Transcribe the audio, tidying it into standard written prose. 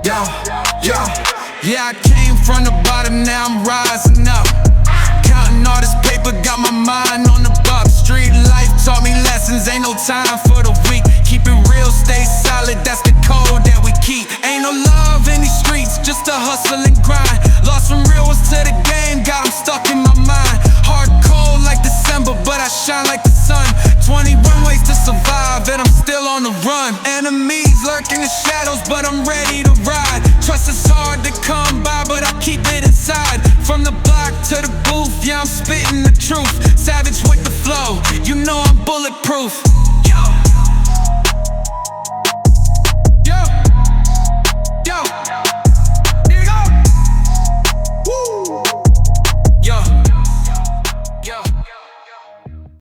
Yo, yo. Yeah, I came from the bottom, now I'm rising up. Counting all this paper, got my mind on the buck. Street life taught me lessons, ain't no time for the weak. Keep it real, stay solid, that's the code that we keep. Ain't no love in these streets, just a hustle and grind. Lost some real ones to the game, got them stuck in my mind. Hard cold like December, but I shine like the sun. 21 ways to survive, and I'm still on the run. Enemies lurk in the shadows, but I'm ready to ride. Trust is hard to come by, but I keep it inside. From the block to the booth, yeah, I'm spitting the truth. Savage with the flow, you know I'm bulletproof.